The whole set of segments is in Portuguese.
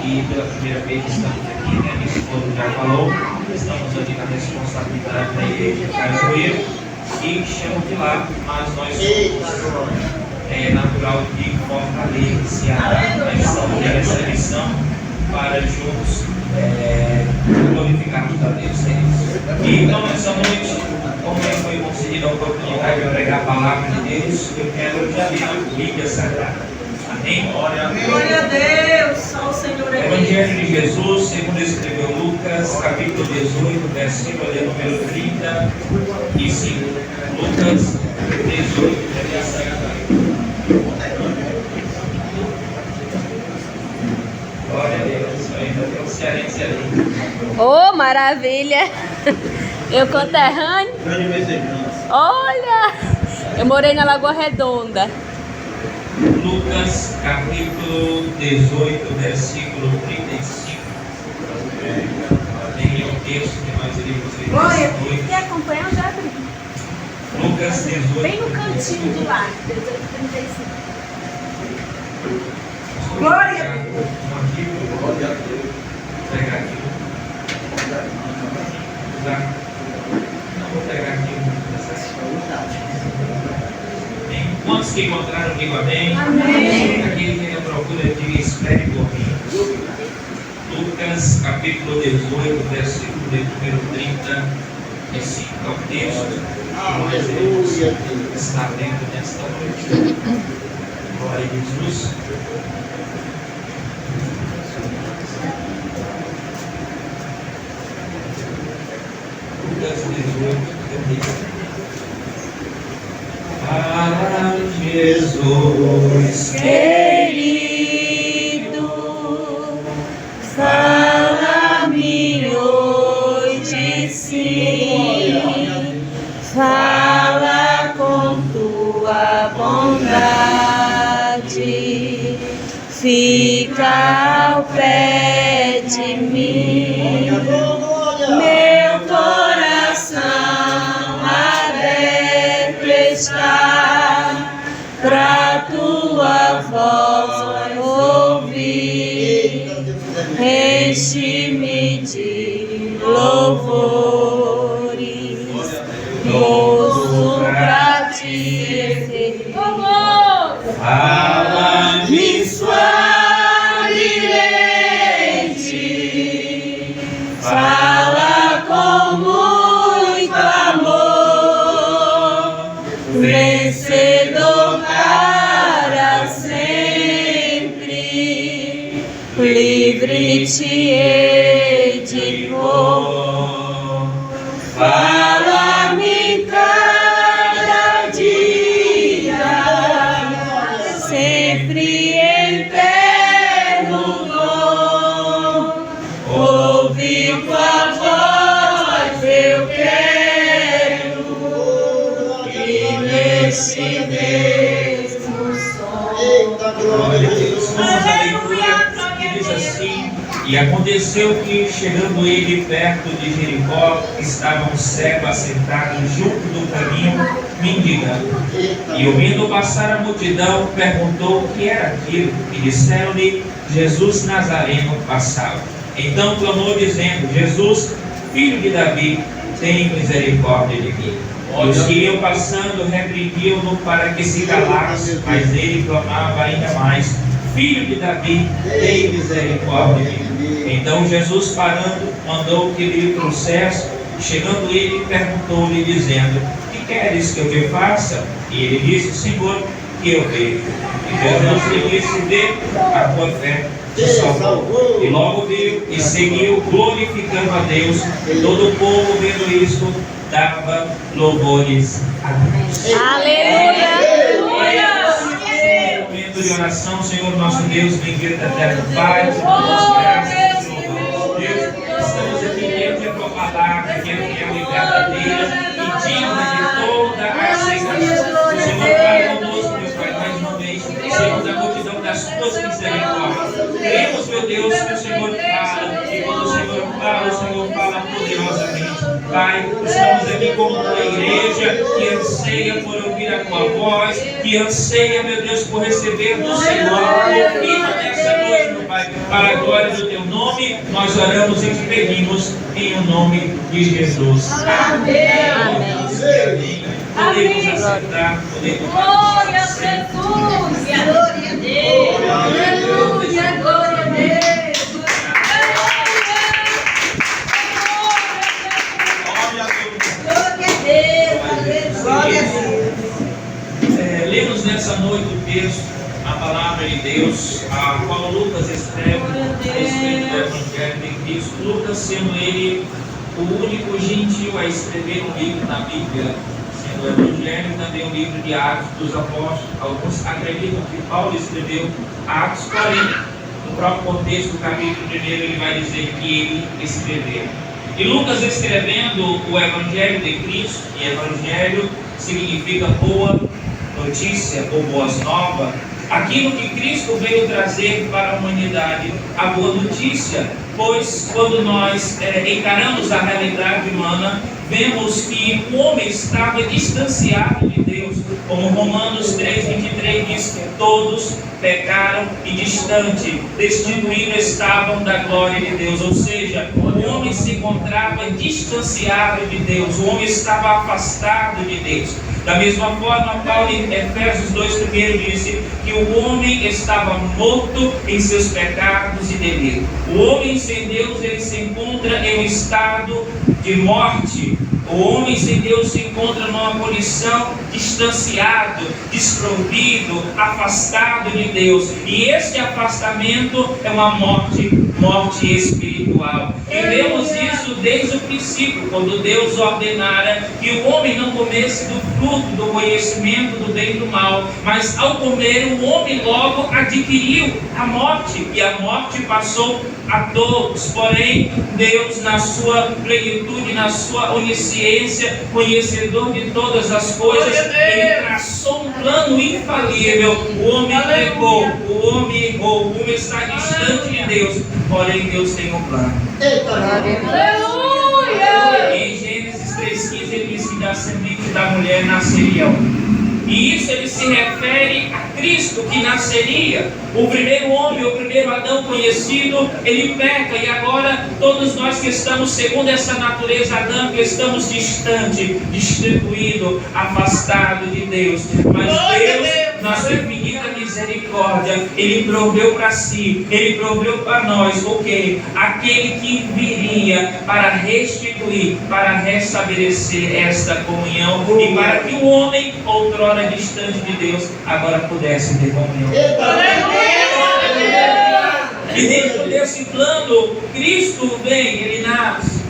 e pela primeira vez estamos aqui, né? Minha esposa já falou, estamos aqui na responsabilidade da igreja Cajueiro e chamo de lá, mas nós somos natural de Fortaleza, Ceará. Nós estamos nessa missão para juntos glorificarmos a Deus. E então nessa noite, como foi concedida a oportunidade de pregar a palavra de Deus, eu quero já ler a Bíblia Sagrada. Amém? Glória a Deus, só o Senhor é Deus. Evangelho de Jesus, segundo escreveu Lucas, capítulo 18, versículo de número 35. Lucas 18, glória a Deus, ainda tem um cearense ali. Oh, maravilha! Eu conterrâneo. Olha! Eu morei na Lagoa Redonda. Lucas capítulo 18, versículo 35. Tem o texto que nós iremos ler. Glória, quer acompanhar já? Lucas 18. Bem no cantinho do lado, 18, 35. Glória! Glória a Deus. Pegar aqui. Não vou pegar aqui. Quantos que encontraram, digo amém? Amém. Aquele que ainda procura, diga espere por mim. Lucas capítulo 18, versículo de número 35. É o texto que nós iremos estar lendo nesta noite. Glória a Jesus. Lucas 18, 35. Para Jesus Querido, fala-me hoje sim, fala com tua bondade, fica ao pé de mim, meu coração aberto está pra tua voz ouvir, enche-me de louvores, gozo pra ti. Fala-me suavemente, fala com muito amor, vencedor para sempre, livre te hei de pôr. Fala-me cada dia, sempre em terno dom, ouvir tua voz eu quero, e nesse mesmo som. Glória a Deus. Vamos à leitura que diz assim: e aconteceu que, chegando ele perto de Jericó, estava um cego assentado junto do caminho, mendigando. E ouvindo passar a multidão, perguntou o que era aquilo, e disseram-lhe: Jesus Nazareno passava. Então clamou dizendo: Jesus, filho de Davi, tem misericórdia de mim. E os que iam passando repreendiam-no para que se calasse, mas ele clamava ainda mais: Filho de Davi, tem misericórdia de mim. Então Jesus, parando, mandou que lhe trouxesse. Chegando ele, perguntou-lhe, dizendo: Que queres que eu te faça? E ele disse: Senhor, que eu veja. E Jesus lhe disse: Vê, a tua fé te salvou. E logo viu e seguiu, glorificando a Deus. E todo o povo, vendo isto, dava louvores a Deus. Aleluia! Momento de oração, Senhor nosso Deus, bendito eterno Pai, te damos graças, te louvamos, Deus. Estamos aqui diante da tua palavra, que é fiel e verdadeira e digna de toda a aceitação. O Senhor fala conosco, meu Pai, mais uma vez, segundo a multidão das tuas misericórdias. Cremos, meu Deus, que o Senhor fala, e quando o Senhor fala poderosamente. Pai, estamos aqui como uma igreja que anseia por ouvir a tua voz, que anseia, meu Deus, por receber do Senhor. Confirma nessa noite, meu Pai. Pai, para a glória do Teu nome, nós oramos e te pedimos em o nome de Jesus. Amém. Podemos assentar, podemos Glória a assentar. Jesus. Glória a Deus. Aleluia. Glória a Deus. Glória a Deus. Glória a Deus. Lemos nessa noite o texto, a palavra de Deus, a qual Lucas escreve a respeito do Evangelho de Cristo. Lucas sendo ele o único gentil a escrever um livro na Bíblia, sendo o Evangelho também o livro de Atos dos Apóstolos. Alguns acreditam que Paulo escreveu Atos, porém, no próprio contexto do capítulo 1, ele vai dizer que ele escreveu. E Lucas escrevendo o Evangelho de Cristo, e Evangelho significa boa notícia ou boas novas, aquilo que Cristo veio trazer para a humanidade, a boa notícia, pois quando nós encaramos a realidade humana, vemos que o homem estava distanciado de Deus, como Romanos 3:23 diz que todos pecaram e distante, destituídos estavam da glória de Deus, ou seja, o homem se encontrava distanciado de Deus, o homem estava afastado de Deus. Da mesma forma, Paulo em Efésios 2:1 disse que o homem estava morto em seus pecados e delitos. O homem sem Deus, ele se encontra em um estado de morte. O homem sem Deus se encontra numa condição distanciado, desprovido, afastado de Deus. E este afastamento é uma morte espiritual. E vemos isso desde o princípio, quando Deus ordenara que o homem não comesse do fruto do conhecimento do bem e do mal, mas ao comer o homem logo adquiriu a morte, e a morte passou a todos. Porém, Deus, na sua plenitude, na sua onisciência, conhecedor de todas as coisas, Ele traçou um plano infalível. O homem pecou, o homem errou, o homem está distante de Deus, porém Deus tem um plano. Aleluia. Em Gênesis 3:15 ele diz que da semente da mulher nasceria um. E isso ele se refere a Cristo, que nasceria. O primeiro homem, o primeiro Adão conhecido, ele peca, e agora todos nós que estamos segundo essa natureza adâmica, estamos distantes, destituídos, afastados de Deus. Mas Deus, na sua infinita misericórdia, Ele proveu para si, Ele proveu para nós, aquele que viria para restituir, para restabelecer esta comunhão, e para que o homem, outrora distante de Deus, agora pudesse ter comunhão. E dentro desse plano, Cristo vem, Ele nasce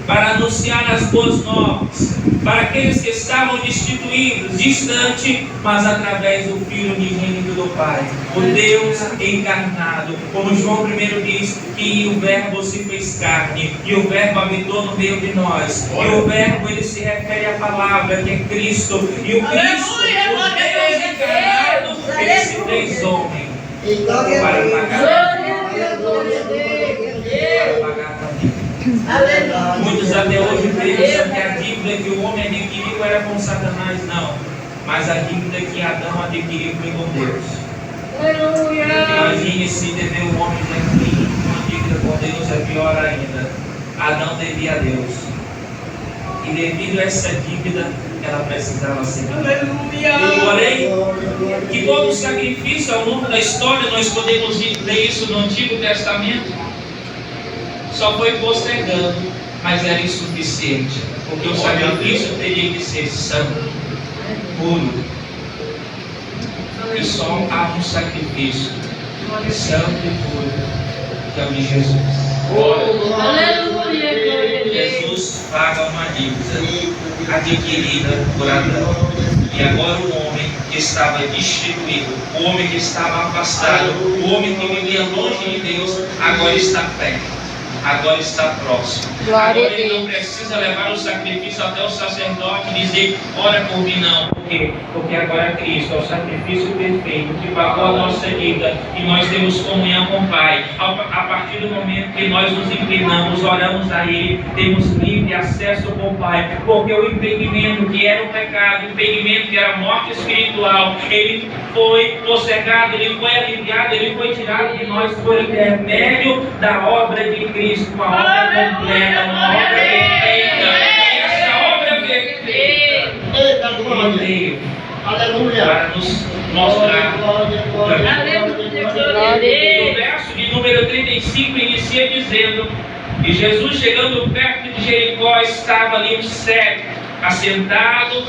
para anunciar as boas novas para aqueles que estavam destituídos, distantes, mas através do Filho unigênito do Pai, o Deus encarnado. Como João 1 diz que o Verbo se fez carne e o Verbo habitou no meio de nós. E o Verbo, ele se refere à palavra, que é Cristo. E o Cristo, o Deus encarnado, ele se fez homem para pagar a vida. Muitos até hoje pensam que a dívida que o homem adquiriu era com Satanás. Não, mas a dívida que Adão adquiriu foi com Deus. Imagine se dever o homem adquirir uma dívida com Deus, é pior ainda. Adão devia a Deus, e devido a essa dívida ela precisava ser paga. Porém, que todo o sacrifício ao longo da história, nós podemos ler isso no Antigo Testamento, só foi postergando, mas era insuficiente, porque o sacrifício teria que ser santo, puro. E só há um sacrifício santo e puro, que é o de Jesus. Aleluia. Jesus paga uma dívida adquirida por Adão. E agora o homem que estava destituído, o homem que estava afastado, o homem que vivia longe de Deus, agora está perto. Agora está próximo. Agora ele não precisa levar o sacrifício até o sacerdote e dizer, ora por mim, não, porque quê? Porque agora Cristo é o sacrifício perfeito que pagou a nossa dívida e nós temos comunhão com o Pai. A partir do momento que nós nos inclinamos, oramos a Ele, temos livre acesso com o Pai, porque o impedimento que era o pecado, o impedimento que era a morte espiritual, ele foi postergado, ele foi aliviado, ele foi tirado de nós por intermédio da obra de Cristo, uma obra completa, uma obra perfeita. E essa obra perfeita ele veio para nos mostrar o caminho. O verso de número 35 inicia dizendo: e Jesus, chegando perto de Jericó, estava ali um cego, assentado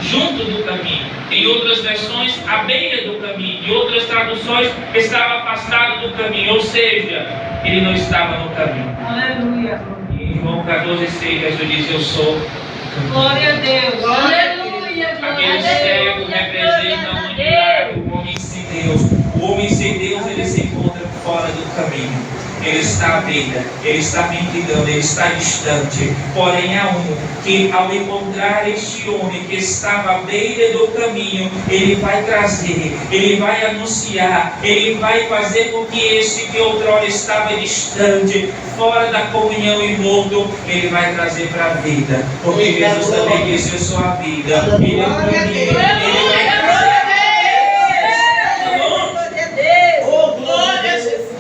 junto do caminho. Em outras versões, à beira do caminho. Em outras traduções, estava afastado do caminho. Ou seja, ele não estava no caminho. Aleluia. E em João 14,6, Jesus diz: eu sou o caminho. Glória a Deus. Aleluia. Aquele cego representa a humanidade, o homem sem Deus. O homem sem Deus, ele se encontra fora do caminho. Ele está à beira, ele está mendigando, ele está distante. Porém, há um que, ao encontrar este homem que estava à beira do caminho, ele vai trazer, ele vai anunciar, ele vai fazer com que este que outrora estava distante, fora da comunhão e morto, ele vai trazer para a vida. Porque Jesus também disse: eu sou a vida, ele é o caminho, ele vai trazer.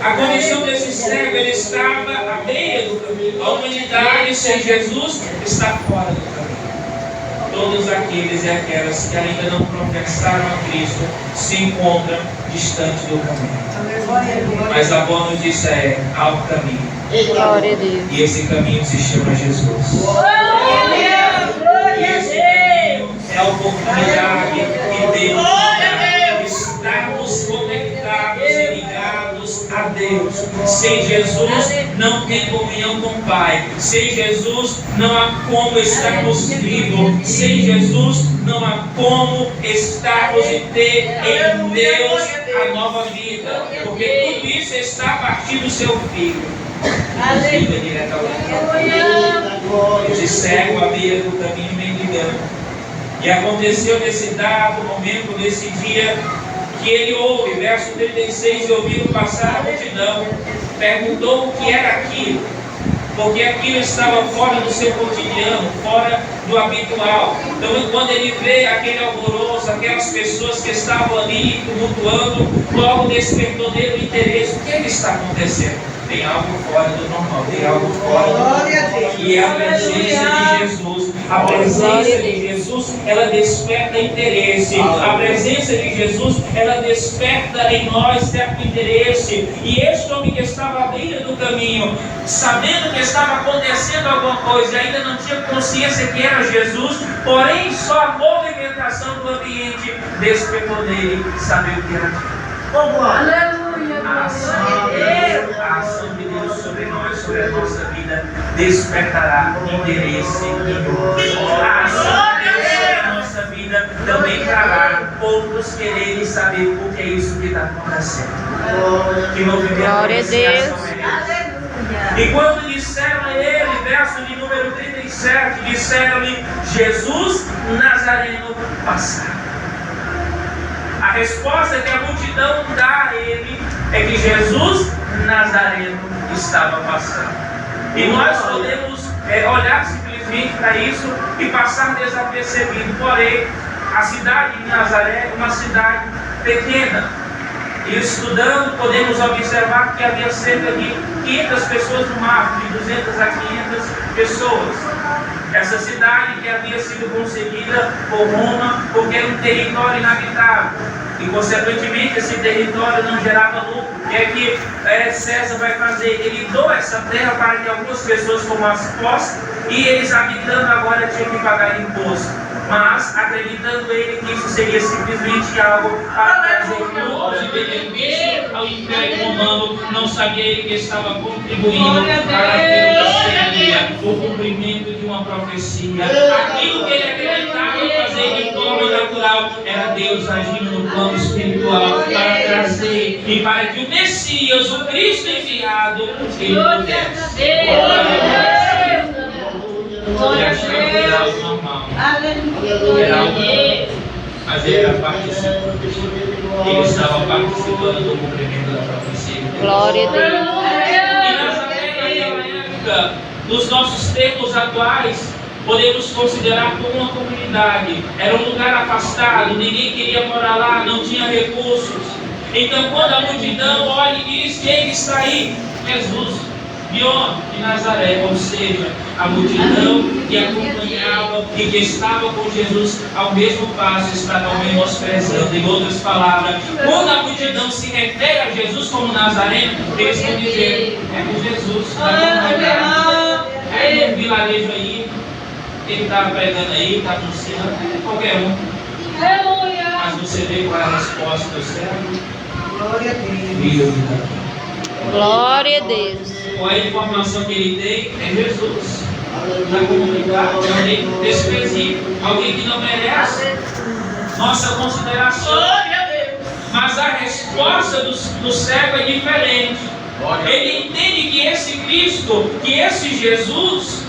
A condição desse cego, ele estava à beira do caminho. A humanidade sem Jesus está fora do caminho. Todos aqueles e aquelas que ainda não professaram a Cristo se encontram distante do caminho. Mas a boa notícia é: há um caminho. Glória a Deus. E esse caminho se chama Jesus. E esse caminho é a oportunidade que Deus dá. Estarmos conectados e ligados a Deus. Sem Jesus não tem comunhão com o Pai. Sem Jesus não há como estarmos vivos. Sem Jesus não há como estarmos e ter em Deus a nova vida. Porque tudo isso está a partir do seu Filho. Vida diretamente. Esse cego à beira do caminho mendigando. E aconteceu nesse dado momento, nesse dia, que ele ouve, verso 36, e ouvindo passar a multidão, perguntou o que era aquilo, porque aquilo estava fora do seu cotidiano, fora do habitual. Então, quando ele vê aquele alvoroço, aquelas pessoas que estavam ali tumultuando, logo despertou nele o interesse: o que é que está acontecendo? Tem algo fora do normal, tem algo fora do normal. E é a presença de Jesus. A presença de Jesus, ela desperta interesse. A presença de Jesus, ela desperta em nós certo interesse. E este homem que estava à beira do caminho, sabendo que estava acontecendo alguma coisa, ainda não tinha consciência que era Jesus, porém só a movimentação do ambiente despertou nele saber o que era aquilo. Aleluia. A ação de Deus sobre nós, sobre a nossa vida, despertará interesse em nós. A ação de Deus sobre a nossa vida também trará outros quererem saber o que é isso que está acontecendo. Que movimento Glória a de Deus. ação é esse? E quando disseram a ele, verso de número 37, disseram-lhe: Jesus Nazareno passava. A resposta que a multidão dá a ele é que Jesus Nazareno estava passando. E nós podemos olhar simplesmente para isso e passar desapercebido. Porém, a cidade de Nazaré é uma cidade pequena. E estudando, podemos observar que havia cerca de 500 pessoas no máximo, de 200 a 500 pessoas. Essa cidade que havia sido concedida por Roma porque era um território inabitável. E, consequentemente, esse território não gerava lucro. O que é que César vai fazer? Ele doa essa terra para que algumas pessoas tomassem posse e eles, habitando agora, tinham que pagar imposto. Mas, acreditando ele que isso seria simplesmente algo para trazer lucros e benefício ao Império Romano, não sabia ele que estava contribuindo para aquilo que seria o cumprimento de uma profecia. Aquilo que ele acreditava fazer de forma natural era Deus agindo no plano espiritual para trazer e para que o Messias, o Cristo enviado, ele pudesse. E achando que era algo normal. Aleluia. Mas ele era participante. Ele estava participando do cumprimento da profecia. Glória a Deus. E Nazaré, naquela época, nos nossos tempos atuais, podemos considerar como uma comunidade. Era um lugar afastado, ninguém queria morar lá, não tinha recursos. Então, quando a multidão olha e diz: quem está aí? Jesus, de Nazaré. Ou seja, a multidão que acompanhava e que estava com Jesus ao mesmo passo estava menosprezando. Em outras palavras, quando a multidão se refere a Jesus como Nazareno, eles vão dizer: é com Jesus, é no vilarejo aí, ele está pregando aí, está anunciando, qualquer um. Mas você vê qual é a resposta do servo? Glória a Deus. Filho de Davi. Glória a Deus. Qual é a informação que ele tem? É Jesus. Na comunidade, alguém desprezível, alguém que não merece nossa consideração. Mas a resposta do servo é diferente. Ele entende que esse Cristo, que esse Jesus,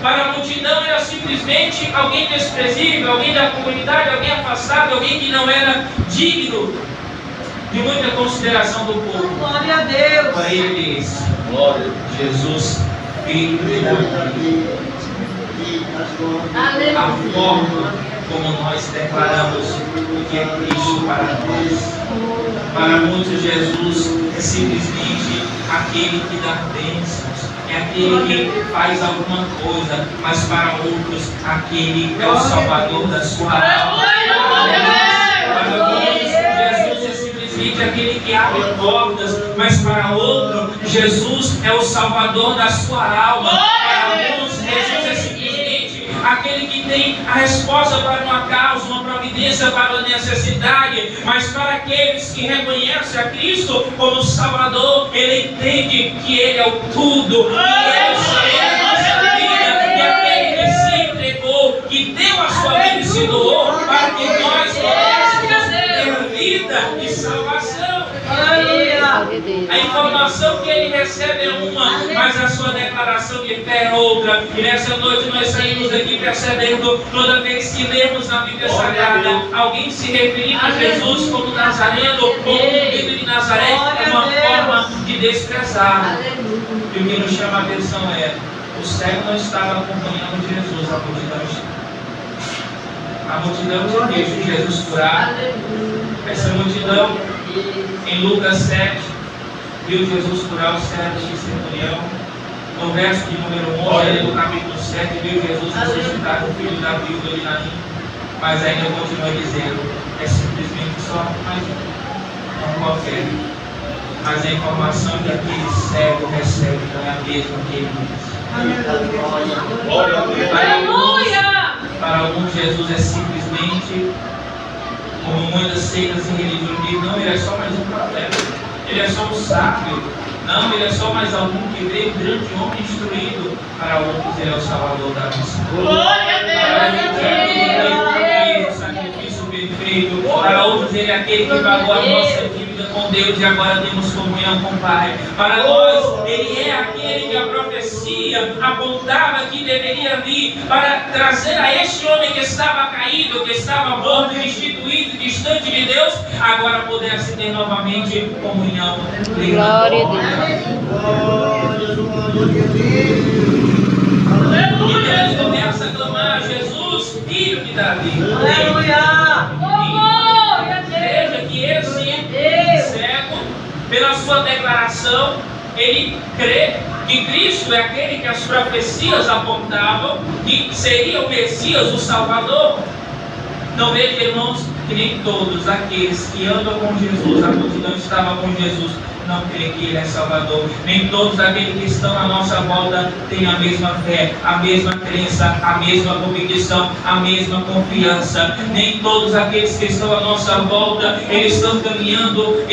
para a multidão era simplesmente alguém desprezível, alguém da comunidade, alguém afastado, alguém que não era digno de muita consideração do povo. Glória a Deus. Para ele diz: Jesus, filho de Davi. A forma como nós declaramos o que é Cristo para nós. Para muitos, Jesus é simplesmente aquele que dá bênçãos, é aquele que faz alguma coisa, mas para outros, aquele é o Salvador da sua alma. Para muitos, Jesus é simplesmente aquele que abre portas, mas para outro, Jesus é o Salvador da sua alma. Para alguns, Jesus é simplesmente aquele que tem a resposta para uma causa, uma providência para uma necessidade, mas para aqueles que reconhecem a Cristo como Salvador, ele entende que Ele é o tudo, que Ele é o Senhor da nossa vida, que aquele que se entregou, que deu a sua vida e se doou para que nós pudéssemos ter vida e salvação. A informação que ele recebe é uma, mas a sua declaração de fé é outra. E nessa noite nós saímos daqui percebendo, toda vez que lemos na Bíblia Sagrada alguém se referindo a Jesus como Nazareno ou como filho de Nazaré, é uma forma de desprezar. E o que nos chama a atenção é: o cego não estava acompanhando Jesus, a multidão estava. A multidão tinha visto Jesus curar. Essa multidão, em Lucas 7, viu Jesus curar o servo de centurião. No verso de número 11, do capítulo 7, viu Jesus ressuscitar o filho da viúva de Naim. Mas ainda continua dizendo: é simplesmente só mais um, não qualquer. Mas a informação que aquele cego recebe não é a mesma que ele diz. Para alguns, Jesus é simplesmente, como muitas seitas e religiões dizem, não, ele é só mais um profeta, ele é só um sábio, não, ele é só mais algum que veio, grande homem instruído. Para outros, ele é o Salvador da missão. Glória a Deus! O sacrifício perfeito. Para outros, ele é aquele que pagou a nossa dívida com Deus e agora temos comunhão com o Pai. Para nós, ele é aquele que a profecia apontava que deveria vir para trazer a este homem que estava caído, que estava morto, destituído, distante de Deus, agora pudesse ter novamente comunhão. Glória a Deus. E Deus começa a clamar: Jesus, filho de Davi. Aleluia. Veja que esse cego, pela sua declaração, ele crê que Cristo é aquele que as profecias apontavam que seria o Messias, o Salvador. Não veja, irmãos, que nem todos aqueles que andam com Jesus, a multidão estava com Jesus, não crê que Ele é Salvador. Nem todos aqueles que estão à nossa volta têm a mesma fé, a mesma crença, a mesma convicção, a mesma confiança. Nem todos aqueles que estão à nossa volta, eles estão caminhando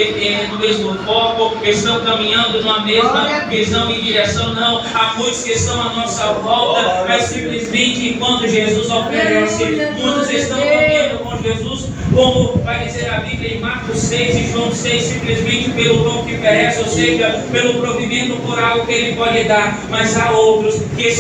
no mesmo foco, estão caminhando numa mesma visão e direção, não. Há muitos que estão à nossa volta, mas simplesmente enquanto Jesus oferece, muitos estão caminhando com Jesus, como vai dizer a Bíblia em Marcos 6 e João 6, simplesmente pelo dom que oferece, ou seja, pelo provimento por algo que Ele pode dar. Mas há outros que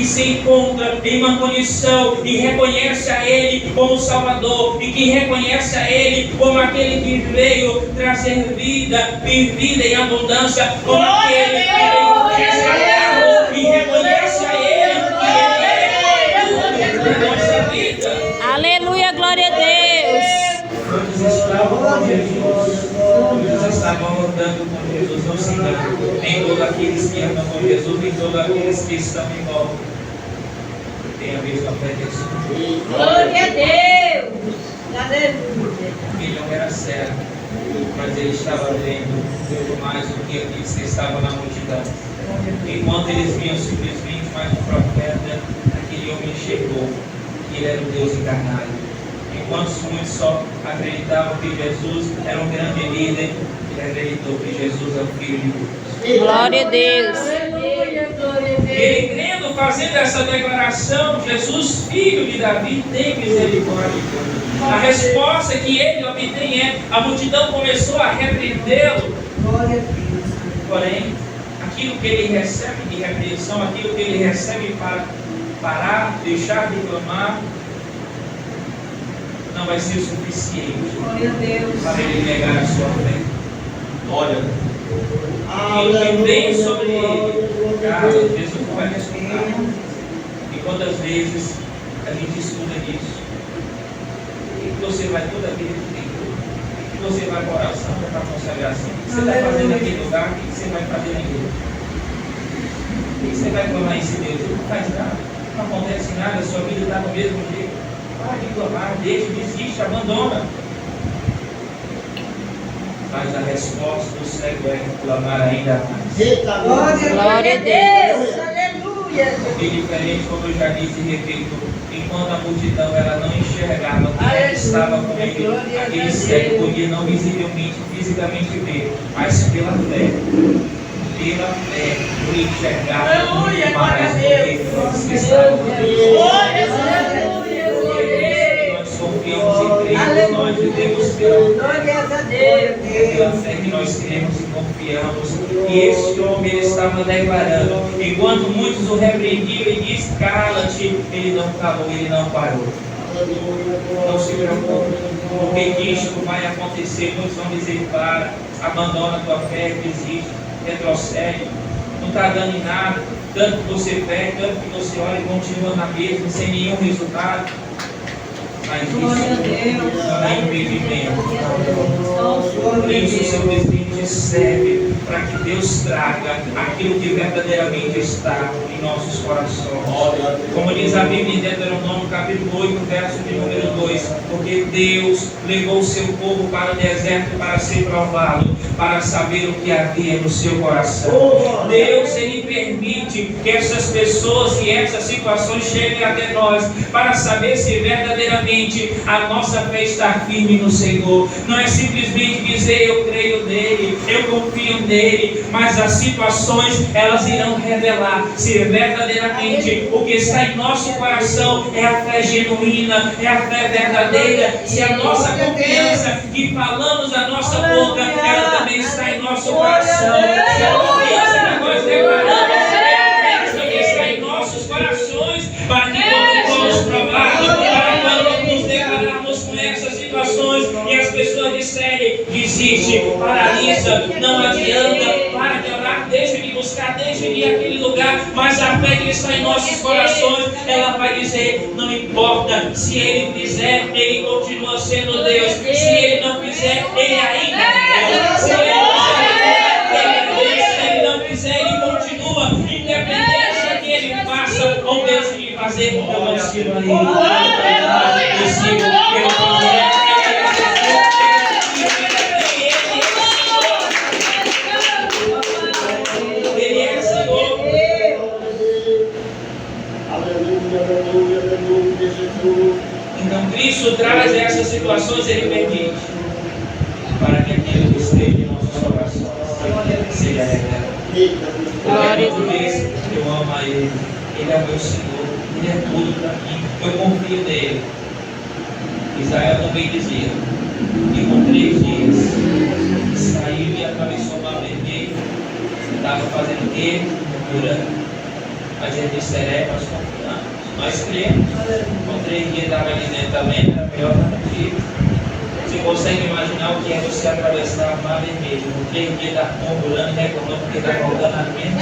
se encontram em uma condição e reconhece a Ele como Salvador, e que reconhece a Ele como aquele que veio trazer vida e vida em abundância, como aquele que veio resgatar e reconhece a Ele que Ele é a nossa vida. Aleluia, glória a Deus. Muitos estavam com Jesus, muitos estavam andando com Jesus, não se engane. Nem todos aqueles que andam com Jesus, nem todos aqueles que estão em volta têm a mesma fé que Jesus. Glória a Deus. Aleluia. Ele não era cego, mas ele estava vendo muito mais do que aqueles que estavam na multidão. Enquanto eles viam simplesmente mais um profeta, aquele homem enxergou que ele era o Deus encarnado. Enquanto muitos só acreditavam que Jesus era um grande líder, ele acreditou que Jesus é o Filho de Deus. Glória a Deus. Aleluia, glória a Deus. Ele crendo, fazendo essa declaração, Jesus, filho de Davi, tem misericórdia. A resposta que ele obtém é: a multidão começou a repreendê-lo. Glória a Deus. Porém, aquilo que ele recebe de repreensão, aquilo que ele recebe para parar, deixar de clamar, não vai ser suficiente Glória a Deus. para ele negar a sua fé. Olha, aquilo que vem sobre ele, cara, Jesus não vai responder. E quantas vezes a gente estuda disso? E você vai toda a vida que tem tudo. E você vai para oração, vai para a consagração. O que você vai fazer naquele lugar? O que você vai fazer naquele lugar? O que você vai clamar esse Deus? Ele não faz nada, não acontece nada, a sua vida está do mesmo jeito. Para de clamar, deixa, desiste, abandona. Mas a resposta do cego é clamar ainda mais. Glória a Deus. Aleluia. E diferente, como eu já disse e repito, enquanto a multidão ela não enxergava quem estava com ele, aquele cego podia não visivelmente, fisicamente ver, mas pela fé, ele enxergava muito mais do que aqueles que estavam com ele. Nós confiamos em Cristo, nós vivemos Glória a Deus. pela fé que nós cremos e confiamos. E este homem ele estava declarando, enquanto muitos o repreendiam e disse: cala-te, ele não calou, ele não parou. Não se preocupe, porque isto vai acontecer. Muitos vão dizer: para, abandona a tua fé, desiste, retrocede, não está dando em nada. Tanto que você pede, tanto que você olha e continua na mesma, sem nenhum resultado. Mas isso não é impedimento. Por isso o seu presente serve para que Deus traga aquilo que verdadeiramente está em nossos corações. Como diz a Bíblia em Deuteronômio capítulo 8, verso de número 2: porque Deus levou o seu povo para o deserto para ser provado, para saber o que havia no seu coração. Deus, Ele permite que essas pessoas e essas situações cheguem até nós, para saber se verdadeiramente a nossa fé está firme no Senhor. Não é simplesmente dizer: eu creio nele, eu confio nele, mas as situações elas irão revelar se verdadeiramente o que está em nosso coração é a fé genuína, é a fé verdadeira, se a nossa confiança que falamos da nossa boca, ela também está em nosso coração, se a confiança que nós declaramos também está em nossos corações, para que quando formos provados, para quando nos depararmos com essas situações e as pessoas disserem: desiste, paralisa, não adianta, para de orar, deixa de buscar, deixa de ir àquele lugar, mas a fé que está em nossos corações, ela vai dizer: não importa, se ele fizer, ele continua sendo Deus, se ele não fizer, ele ainda é Deus, se ele não fizer, ele continua, independente do que ele faça ou deixe de fazer, eu não sigo a ele. Eu sigo pelo projeto. Ele é Senhor. Aleluia, Jesus. Então Cristo traz essas situações, Ele permite, para que aquilo que esteja em nossos corações seja revelado. Glória a Porque Deus. eu amo a Ele, Ele é o meu Senhor, Ele é tudo para mim, eu confio nele. Israel também dizia: e com 3 dias Israel saiu e atravessou o mar vermelho. Estava fazendo o quê? Orando. Mas ele disse: nós confiamos, nós cremos. Com 3 dias estava ali dentro também, era melhor do que. Você consegue imaginar o que é você atravessar o mar vermelho? Com 3 dias está murmurando e reclamando porque está faltando alimento?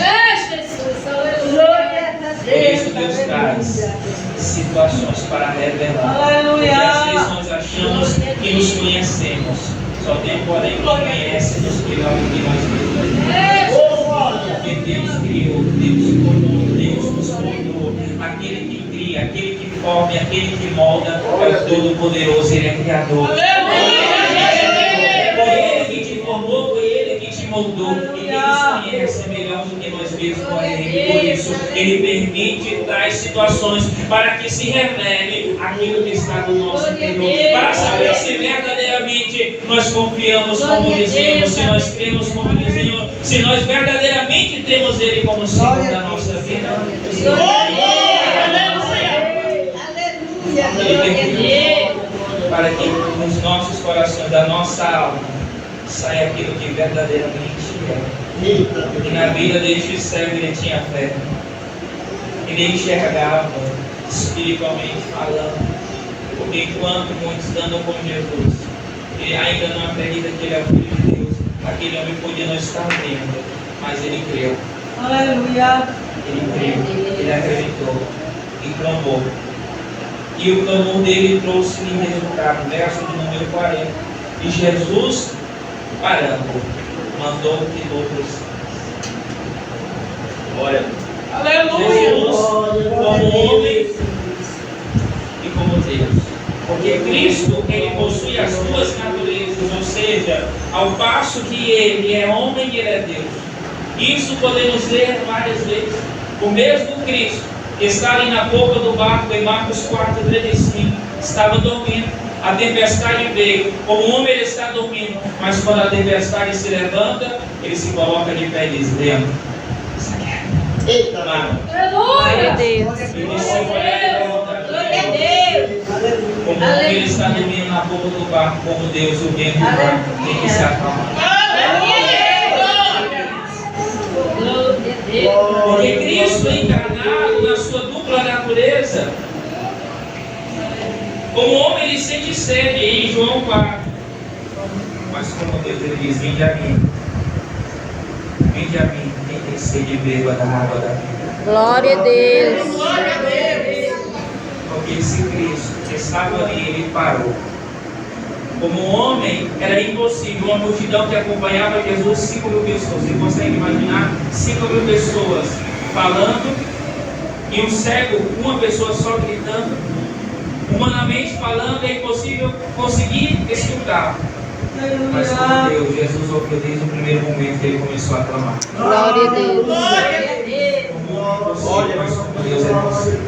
Por isso Deus traz situações para revelar. Porque às vezes nós achamos que nos conhecemos. Só tem, porém, quem conhece-nos melhor do que nós mesmos. Porque Deus criou, Deus formou, Deus nos formou. Aquele que cria, aquele que forma, aquele que molda, é o Todo-Poderoso, Ele é Criador. Foi Ele que te formou, foi Ele que te moldou. E quem nos conhece é melhor do que nós mesmos conhecemos. Por isso, Ele permite tais situações para que se revele aquilo que está no nosso interior. Para saber se verdadeiramente nós confiamos como dizemos, se nós cremos como dizemos, se nós verdadeiramente temos Ele como Senhor da nossa vida. Para que nos nossos corações, da nossa alma, saia aquilo que verdadeiramente é. E na vida deste cego ele tinha fé. Ele enxergava, espiritualmente falando. Porque enquanto muitos andam com Jesus, ele ainda não acredita que ele é o Filho de Deus. Aquele homem podia não estar vendo, mas ele creu. Aleluia. Ele creu, ele acreditou e clamou. E o clamor dele trouxe-lhe resultado. Verso de número 40. E Jesus, parando, mandou que outros. Olha, Jesus, como homem e como Deus. Porque Cristo, ele possui as duas naturezas, ou seja, ao passo que ele é homem e ele é Deus. Isso podemos ver várias vezes. O mesmo Cristo que está ali na boca do barco, em Marcos 4:35, estava dormindo. A tempestade veio. Como homem ele está dormindo, mas quando a tempestade se levanta, ele se coloca de pé e diz: dentro. Glória a Deus. Como ele está dormindo na boca do barco, como Deus, o vento do barco tem que se acalmar. Porque Cristo é encarnado na sua dupla natureza. Como homem ele sente sede, em João 4. Mas como Deus ele diz: vinde a mim. Vinde a mim, quem tem sede beba da água da vida. Glória a Deus. Porque esse Cristo que estava ali, ele parou. Como homem, era impossível. Uma multidão que acompanhava Jesus, 5.000 pessoas. Você consegue imaginar 5.000 pessoas falando e um cego, uma pessoa só gritando? Humanamente falando, é impossível conseguir escutar. Mas como Deus, Jesus ouviu desde o primeiro momento que ele começou a clamar. Glória a Deus. Mas como Deus é você.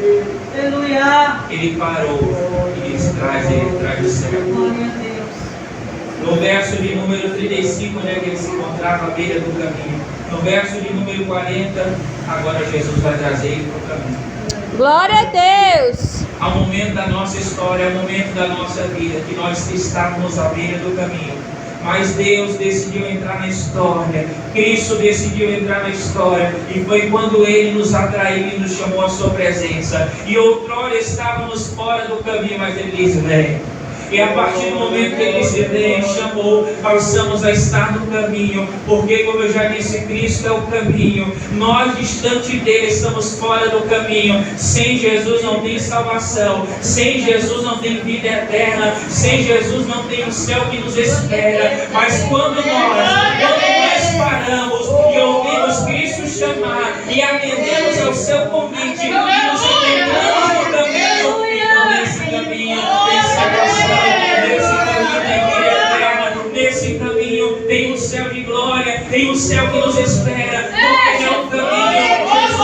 Aleluia. Ele parou e ele traz o céu. Glória a Deus. No verso de número 35, onde é que ele se encontrava à beira do caminho. No verso de número 40, agora Jesus vai trazer ele para o caminho. Glória a Deus. Há um momento da nossa história, há um momento da nossa vida que nós estávamos à beira do caminho. Mas Deus decidiu entrar na história. Cristo decidiu entrar na história. E foi quando Ele nos atraiu e nos chamou à sua presença. E outrora estávamos fora do caminho, mas Ele disse: vem. E a partir do momento que Ele disse: vem, chamou, passamos a estar no caminho. Porque, como eu já disse, Cristo é o caminho. Nós, distante dele, estamos fora do caminho. Sem Jesus não tem salvação. Sem Jesus não tem vida eterna. Sem Jesus não tem o céu que nos espera. Mas quando nós paramos e ouvimos Cristo chamar e atendemos ao seu convite e nos encontramos no caminho, então nesse caminho tem salvação. Nesse caminho tem vida eterna. Nesse caminho tem um céu de glória. Tem um céu que nos espera. Porque é um caminho. Jesus é o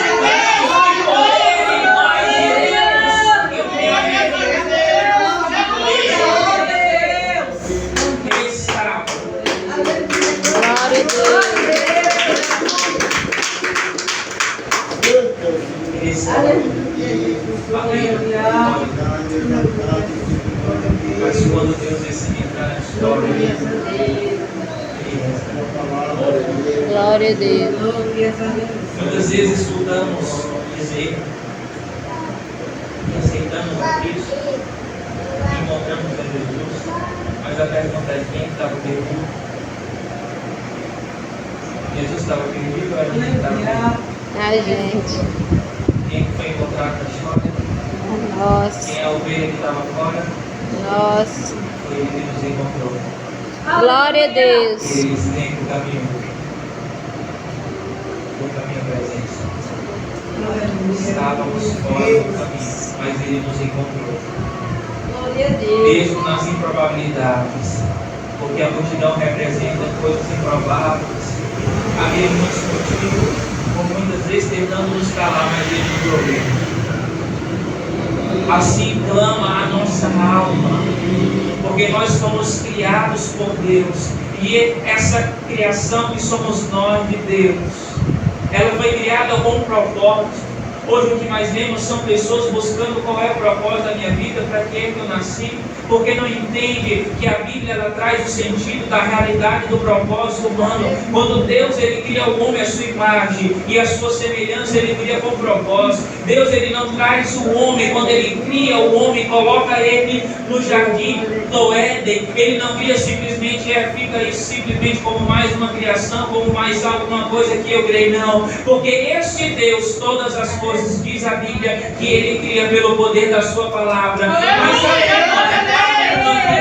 caminho. E por ele nós iremos. Ele sabe. Glória a Deus. Ele sabe. Mas quando Deus decide entrar na história, Ele Glória a Deus. Muitas vezes escutamos dizer que aceitamos a Cristo, encontramos a Jesus, mas a pergunta é: quem estava perdido? Jesus estava perdido ou a gente estava perdido? A gente. Quem foi encontrado na história? Nós. Quem é a ovelha que estava fora? Nós. Foi ele que nos encontrou. Glória a Deus. Eles têm o caminho presente. Estávamos fora do caminho, mas ele nos encontrou. Glória a Deus. Mesmo nas improbabilidades, porque a multidão representa coisas improváveis. Havia muitos motivos, por muitas vezes tentando nos calar, mas ele nos ouviu. Assim clama a nossa alma, porque nós fomos criados por Deus, e essa criação que somos nós de Deus, ela foi criada com um propósito. Hoje o que mais vemos são pessoas buscando qual é o propósito da minha vida, para que eu nasci, porque não entende que a Bíblia ela traz o sentido da realidade do propósito humano. Quando Deus ele cria o homem à sua imagem e à sua semelhança, ele cria com propósito. Deus ele não traz o homem, quando ele cria o homem, coloca ele no jardim do Éden. Ele não cria simplesmente, fica isso simplesmente como mais uma criação, como mais alguma coisa que eu criei, não. Porque este Deus, todas as coisas, diz a Bíblia, que ele cria pelo poder da sua palavra. Mas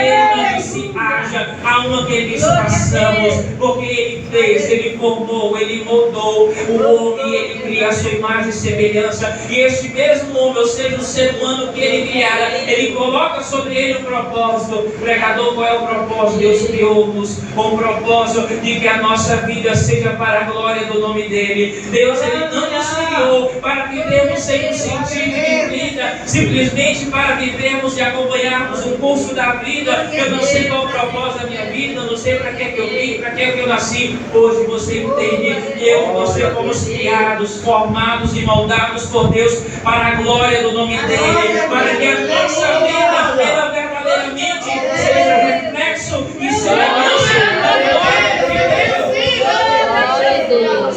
ele não disse haja, há uma que ele disse façamos, porque ele fez, ele formou, ele moldou o homem, ele cria a sua imagem e semelhança, e este mesmo homem, ou seja, o ser humano que ele criara, ele coloca sobre ele um propósito. Pregador, qual é o propósito? Deus criou-nos com o propósito de que a nossa vida seja para a glória do nome dele. Deus ele não nos criou para vivermos sem um sentido de vida, simplesmente para vivermos e acompanharmos o curso da vida. Eu não sei qual é o propósito da minha vida, eu não sei para que é que eu vim, para que é que eu nasci. Hoje você entende que eu e você fomos criados, formados e moldados por Deus para a glória do nome dele, para que a nossa vida ela verdadeiramente seja reflexo e semelhança da glória de Deus. Glória a Deus.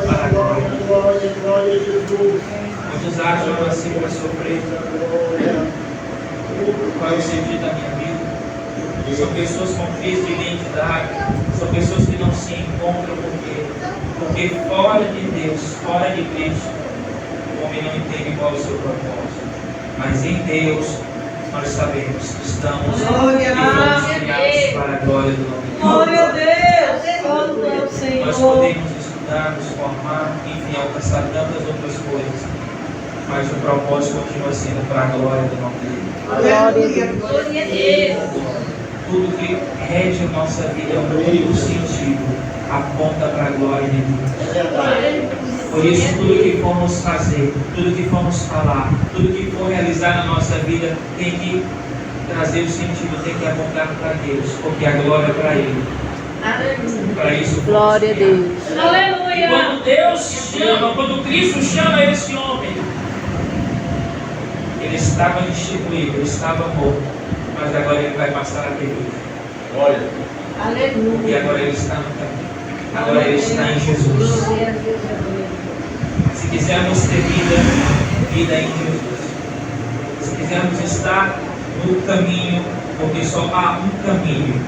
Para a glória. Muitos acham assim para sofrer. Qual é o sentido da minha vida? São pessoas com crise de identidade, são pessoas que não se encontram porque fora de Deus, fora de Cristo, o homem não entende qual é o seu propósito. Mas em Deus nós sabemos que estamos e fomos criados para a glória do nome de Deus. Glória a Deus. Glória ao Senhor. Nós podemos estudar, nos formar, enfim, alcançar tantas outras coisas, mas o propósito continua sendo para a glória do nome dele. Glória a Deus. Glória a Deus. Tudo que rege a nossa vida é um único sentido, aponta para a glória de Deus. Por isso, tudo que formos fazer, tudo que formos falar, tudo que for realizar na nossa vida tem que trazer o sentido, tem que apontar para Deus, porque a glória é para Ele. Para isso, Glória a Deus. e quando Deus chama, quando Cristo chama esse homem, ele estava instituído, ele estava morto, mas agora ele vai passar a ter vida. Olha. E agora ele está no caminho. Agora ele está em Jesus. Se quisermos ter vida, vida em Jesus. Se quisermos estar no caminho, porque só há um caminho,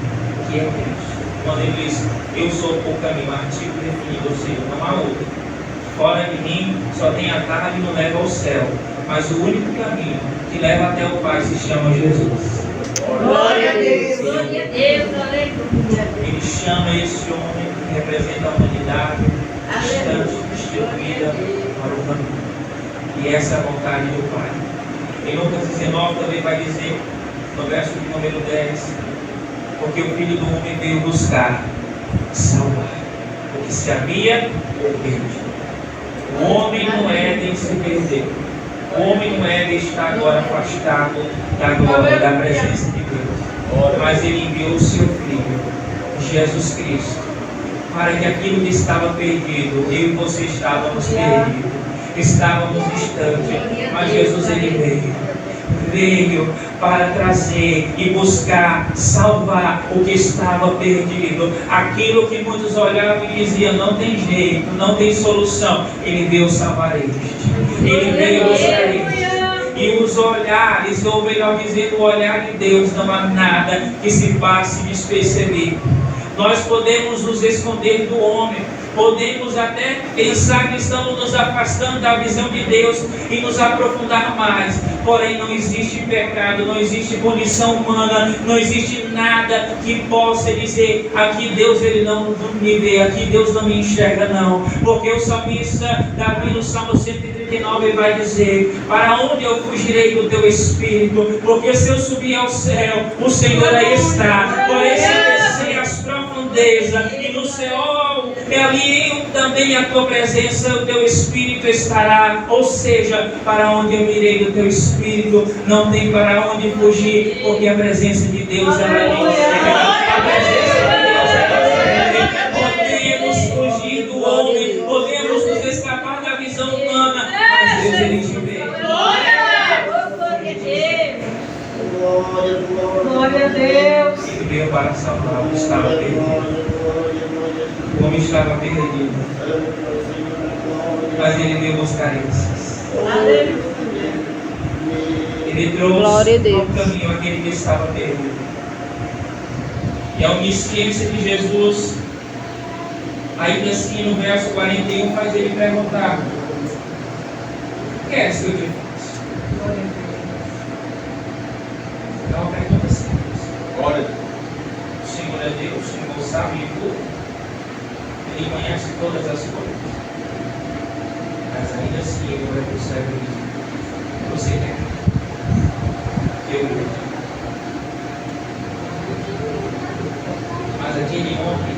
que é Cristo. Quando ele diz, eu sou o caminho, artigo definido, ou seja, não há outro. Fora de mim, só tem atalho e não leva ao céu. Mas o único caminho que leva até o Pai se chama Jesus. Glória a Deus. Glória a Deus. Aleluia. Ele chama esse homem que representa a humanidade, distante, destituída, para o caminho. E essa é a vontade do Pai. Em Lucas 19 também vai dizer, no verso de número 10, porque o Filho do Homem veio buscar, salvar o que se havia perdido. O homem não é de se perder. O homem não é de estar agora afastado da glória, da presença de Deus. Mas Ele enviou o seu Filho, Jesus Cristo, para que aquilo que estava perdido, eu e você estávamos perdidos, estávamos distantes, mas Jesus Ele veio veio para trazer e buscar, salvar o que estava perdido. Aquilo que muitos olhavam e diziam, não tem jeito, não tem solução. Ele veio salvar este. Ele veio buscar este. E os olhares, ou melhor dizendo, o olhar de Deus, não há nada que se passe despercebido. Nós podemos nos esconder do homem, podemos até pensar que estamos nos afastando da visão de Deus e nos aprofundar mais. Porém, não existe pecado, não existe punição humana, não existe nada que possa dizer, aqui Deus ele não me vê, aqui Deus não me enxerga, não. Porque o salmista Davi no Salmo 139 vai dizer, para onde eu fugirei do teu Espírito? Porque se eu subir ao céu, o Senhor aí está. Porém, se eu descer às profundezas e no Seol, ali também a tua presença, o teu Espírito estará. Ou seja, para onde eu irei do teu Espírito, não tem para onde fugir, porque a presença de Deus ela é a presença de Deus ela é podemos fugir do homem, podemos nos escapar da visão humana, mas Deus ele te vê. Glória a Deus. Ele veio para salvar o que estava perdido. O homem estava perdido, mas ele veio buscar esses. Ele trouxe ao caminho aquele que estava perdido. E a onisciência de Jesus, ainda assim no verso 41, faz ele perguntar: o que é isso que eu te faço? É uma pergunta simples. Olha, o Senhor é Deus, o Senhor sabe de tudo. Ele conhece todas as coisas. Mas ainda assim ele vai para o céu e diz: você quer? Eu vou. Mas aquele homem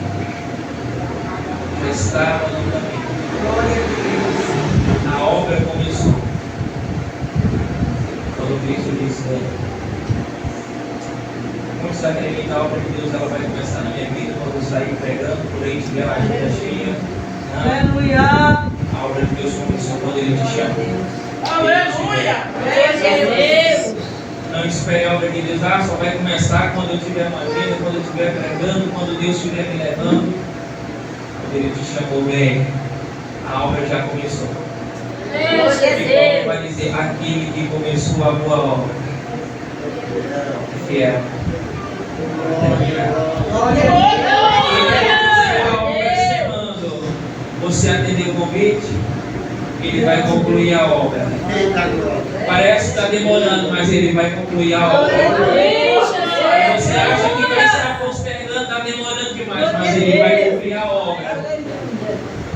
já estava no caminho. A obra começou. Quando Cristo disse: muitos acreditam que a obra de Deus ela vai começar na minha vida quando eu sair pregando, por aí tiver a agenda cheia. Aleluia. A obra de Deus começou quando Ele te chamou. Aleluia. Não espere a obra de Deus, só vai começar quando eu estiver uma agenda, quando eu estiver pregando, quando Deus estiver me levando. Quando Ele te chamou, bem, a obra já começou. E Paulo vai dizer: aquele que começou a boa obra, fiel. Você atender o convite, ele vai concluir a obra. Parece que está demorando, mas ele vai concluir a obra. Você acha que vai estar postergando, está demorando demais, mas ele vai cumprir a obra.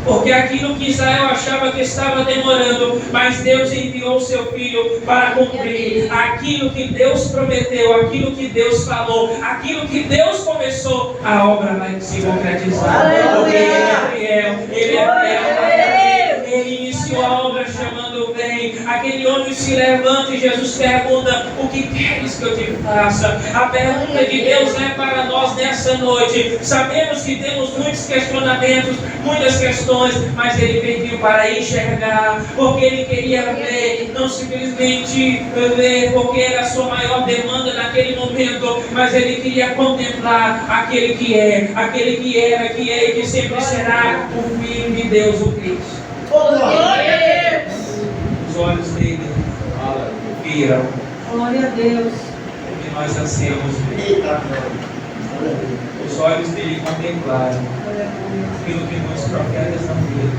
Porque aquilo que Israel achava que estava demorando, mas Deus enviou o seu filho para cumprir aquilo que Deus prometeu, aquilo que Deus falou, aquilo que Deus começou, a obra vai se concretizar. Porque Ele é fiel, Ele iniciou a obra chamando: vem. Aquele homem se levanta e Jesus pergunta: o que queres que eu te faça? A pergunta de Deus é para nós nessa noite. Sabemos que temos muitos questionamentos, muitas questões, mas Ele pediu para enxergar, porque Ele queria ver, não simplesmente ver, porque era a sua maior demanda naquele momento, mas Ele queria contemplar aquele que é, aquele que era, que é e que sempre será o Filho de Deus, o Cristo. Os olhos dele viram Glória a Deus. o que nós ansiamos ver. Os olhos dele contemplaram aquilo que muitos profetas não viram.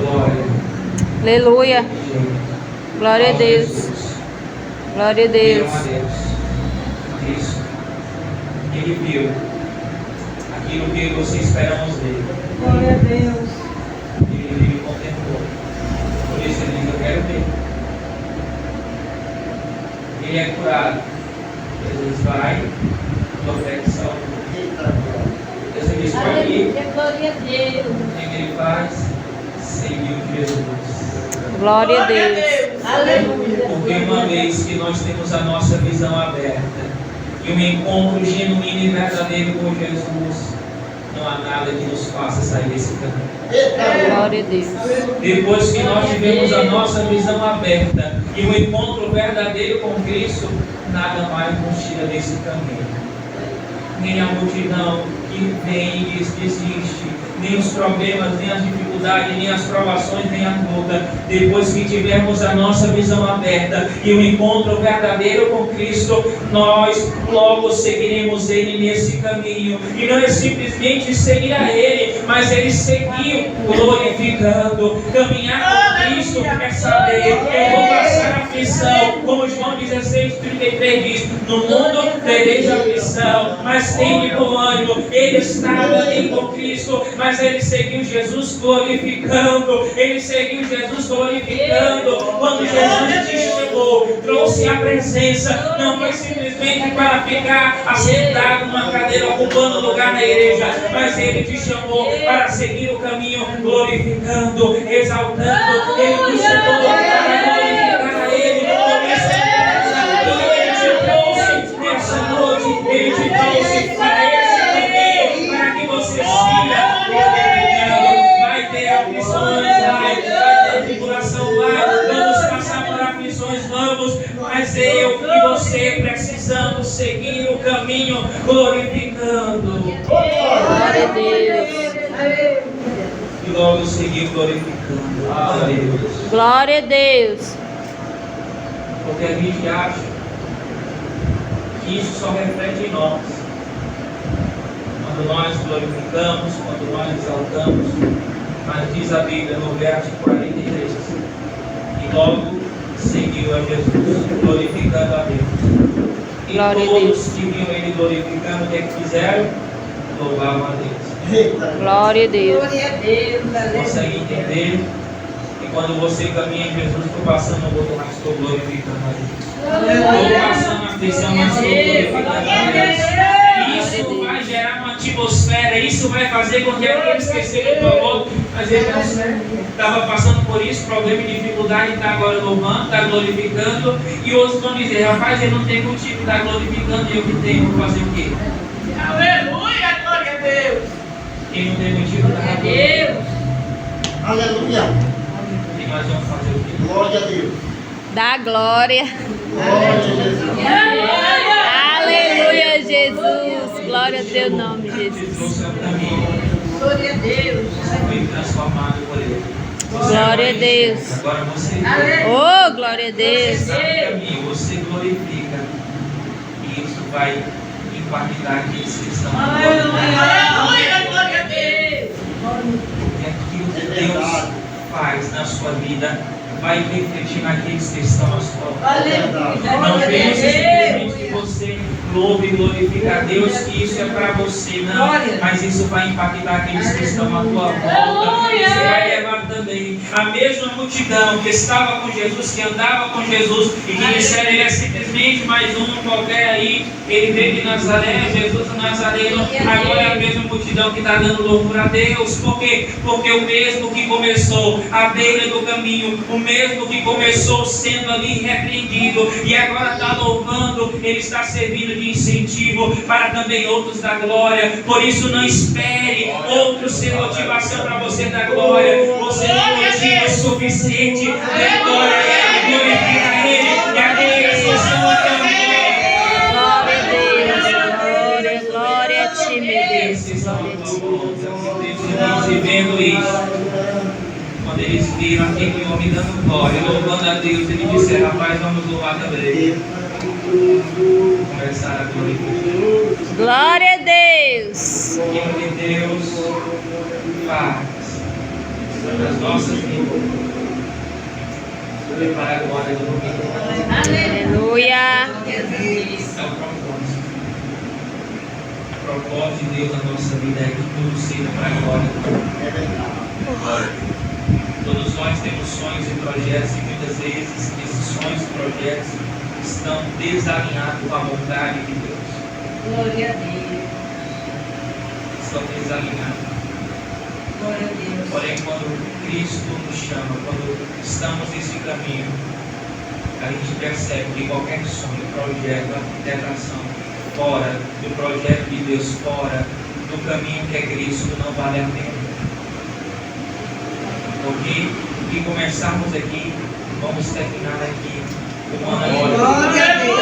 Glória. Aleluia. Glória a Deus. Glória a Deus. Viram a Deus. Isso. Ele viu aquilo que você esperamos ver. Glória a Deus. Ele contemplou. Por isso ele diz: eu quero ver. Ele é curado. Jesus vai, profeta salva. Jesus diz: aqui, Glória a Deus. o que ele faz? Seguiu Jesus. Glória a Deus. Aleluia. Porque uma vez que nós temos a nossa visão aberta e um encontro genuíno e verdadeiro com Jesus, não há nada que nos faça sair desse caminho. Glória a Deus. Depois que nós tivemos a nossa visão aberta E o encontro verdadeiro com Cristo nada mais nos tira desse caminho. Nem a multidão que vem e desiste, nem os problemas, nem as dificuldades, nem as provações, nem a luta. Depois que tivermos a nossa visão aberta e o encontro verdadeiro com Cristo, nós logo seguiremos Ele nesse caminho. E não é simplesmente seguir a Ele, mas Ele seguiu glorificando. Caminhar com Cristo é saber: eu vou passar aflição, como João 16:33 diz: no mundo tereis aflição, mas tem bom ânimo. Ele estava ali com Cristo, mas ele seguiu Jesus glorificando. Ele seguiu Jesus glorificando. Quando Jesus te chamou, trouxe a presença, não foi simplesmente para ficar assentado numa cadeira ocupando lugar na igreja, mas Ele te chamou para seguir o caminho glorificando, exaltando. Ele te chamou para glorificar a Ele. Ele te trouxe nessa noite, Ele te trouxe para esse caminho, para que você siga glorificando. Vai ter aflições, vai ter tribulação, vamos passar por aflições, vamos, mas eu e você precisamos seguir o caminho glorificando. Glória a Deus. E logo seguir glorificando. Aleluia. Glória a Deus. Porque a gente acha que isso só reflete em nós. Quando nós glorificamos, quando nós exaltamos, mas diz a Bíblia no verso 43, e logo seguiu a Jesus, glorificando a Deus. E Glória a todos Deus. que viam Ele glorificando, o que é que fizeram? Louvavam a Deus. Glória a Deus. Glória a Deus. Consegue entender? E quando você caminha em Jesus, estou passando o outro, mas estou glorificando a Deus. Estou passando a aflição, mas estou glorificando a Deus. Isso vai gerar uma atmosfera, isso vai fazer com que aqueles que estejam do outro, mas ele não estava passando por isso, problema e dificuldade, está agora louvando, está glorificando, e outros vão dizer: rapaz, ele não tem motivo, está glorificando, e eu que tenho, vou fazer o quê? Aleluia, glória a Deus. Quem não tem motivo, está Glória a glorificando. Deus. Aleluia. E nós vamos fazer o quê? Glória a Deus. Dá glória. Glória a Jesus. Aleluia, Jesus. Glória ao teu nome, Jesus. Jesus é o caminho, Glória a Deus. foi transformado por Ele. Glória a Deus. Agora você Oh, glória a Deus. está no caminho, você glorifica, e isso vai impactar aqueles que estão no Aleluia, glória a Deus. E aquilo que Deus faz na sua vida vai refletir naqueles que estão à sua volta. Aleluia, Não glória a pense simplesmente que Deus. você louve e glorifica a Deus, que isso é para você, não. Glória. Mas isso vai impactar aqueles que estão à tua volta. Isso vai levar também a mesma multidão que estava com Jesus, que andava com Jesus, e que disseram: ele é simplesmente mais um qualquer aí, ele veio de Nazaré, Jesus o Nazareno. Agora é a mesma multidão que está dando louvor a Deus. Por quê? Porque o mesmo que começou à beira do caminho, o mesmo que começou sendo ali repreendido e agora está louvando, ele está servindo de incentivo para também outros da glória. Por isso, não espere outros ser motivação para você dar glória. Você não é motivo suficiente. Dê glória a Ele, glorifica a Ele, e aqueles que estão ao teu redor. Glória a Deus. Glória, glória a ti, meu Deus. Esses estão ao teu redor, e vendo isso. Quando eles viram aquele homem dando glória, louvando a Deus, ele disse: rapaz, vamos louvar também. Começaram a glorificar. Glória a Deus. Aquilo que Deus faz nas nossas vidas. Prepara a glória do domingo. Aleluia. É o propósito. O propósito de Deus na nossa vida é que tudo seja para a glória do Todos nós temos sonhos e projetos, e muitas vezes esses sonhos e projetos estão desalinhados com a vontade de Deus. Glória a Deus. Estão desalinhados. Glória a Deus. Porém, quando Cristo nos chama, quando estamos nesse caminho, a gente percebe que qualquer sonho, projeto, arquitetação fora do projeto de Deus, fora do caminho que é Cristo, não vale a pena. Porque o que começarmos aqui vamos terminar aqui com uma Glória a Deus.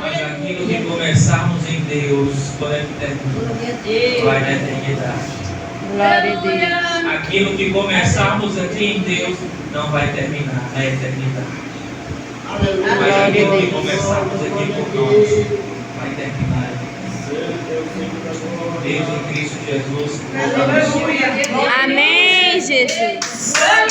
Mas aquilo que começarmos em Deus, quando é que termina? Vai na eternidade. Glória a Deus. Aquilo que começarmos aqui em Deus, não vai terminar na eternidade. Mas aquilo que começarmos aqui por nós, vai terminar. Deus em Cristo Jesus. Aleluia. Amém, Jesus.